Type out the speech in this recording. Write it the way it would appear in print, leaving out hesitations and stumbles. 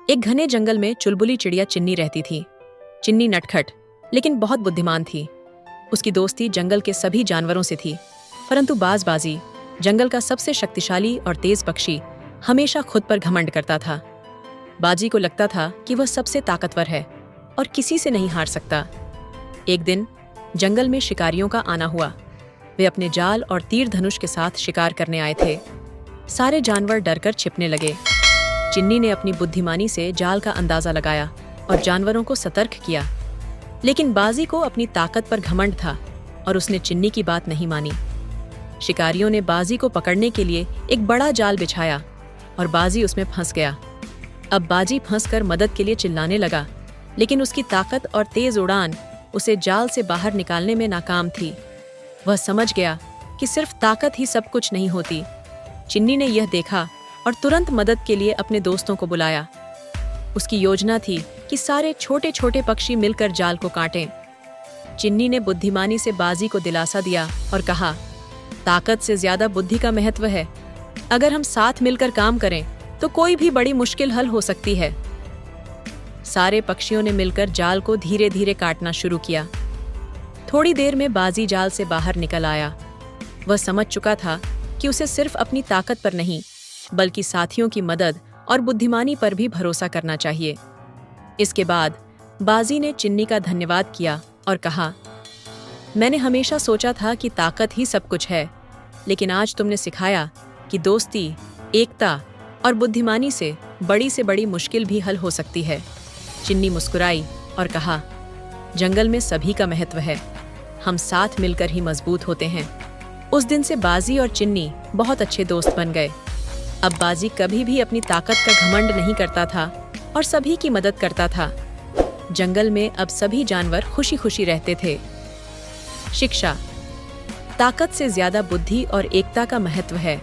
एक घने जंगल में चुलबुली चिड़िया चिन्नी रहती थी। चिन्नी नटखट लेकिन बहुत बुद्धिमान थी। उसकी दोस्ती जंगल के सभी जानवरों से थी, परंतु बाजी जंगल का सबसे शक्तिशाली और तेज पक्षी हमेशा खुद पर घमंड करता था। बाजी को लगता था कि वह सबसे ताकतवर है और किसी से नहीं हार सकता। एक दिन जंगल में शिकारियों का आना हुआ। वे अपने जाल और तीर धनुष के साथ शिकार करने आए थे। सारे जानवर डरकर छिपने लगे। चिन्नी ने अपनी बुद्धिमानी से जाल का अंदाजा लगाया और जानवरों को सतर्क किया, लेकिन बाजी को अपनी ताकत पर घमंड था और उसने चिन्नी की बात नहीं मानी। शिकारियों ने बाजी को पकड़ने के लिए एक बड़ा जाल बिछाया और बाजी उसमें फंस गया। अब बाजी फंसकर मदद के लिए चिल्लाने लगा, लेकिन उसकी ताकत और तेज उड़ान उसे जाल से बाहर निकालने में नाकाम थी। वह समझ गया कि सिर्फ ताकत ही सब कुछ नहीं होती। चिन्नी ने यह देखा और तुरंत मदद के लिए अपने दोस्तों को बुलाया। उसकी योजना थी कि सारे छोटे छोटे पक्षी मिलकर जाल को काटें। चिन्नी ने बुद्धिमानी से बाजी को दिलासा दिया और कहा, ताकत से ज्यादा बुद्धि का महत्व है। अगर हम साथ मिलकर काम करें तो कोई भी बड़ी मुश्किल हल हो सकती है। सारे पक्षियों ने मिलकर जाल को धीरे धीरे काटना शुरू किया। थोड़ी देर में बाजी जाल से बाहर निकल आया। वह समझ चुका था कि उसे सिर्फ अपनी ताकत पर नहीं, बल्कि साथियों की मदद और बुद्धिमानी पर भी भरोसा करना चाहिए। इसके बाद बाजी ने चिन्नी का धन्यवाद किया और कहा, मैंने हमेशा सोचा था कि ताकत ही सब कुछ है, लेकिन आज तुमने सिखाया कि दोस्ती, एकता और बुद्धिमानी से बड़ी मुश्किल भी हल हो सकती है। चिन्नी मुस्कुराई और कहा, जंगल में सभी का महत्व है, हम साथ मिलकर ही मजबूत होते हैं। उस दिन से बाजी और चिन्नी बहुत अच्छे दोस्त बन गए। अब बाजी कभी भी अपनी ताकत का घमंड नहीं करता था और सभी की मदद करता था। जंगल में अब सभी जानवर खुशी खुशी रहते थे। शिक्षा: ताकत से ज्यादा बुद्धि और एकता का महत्व है।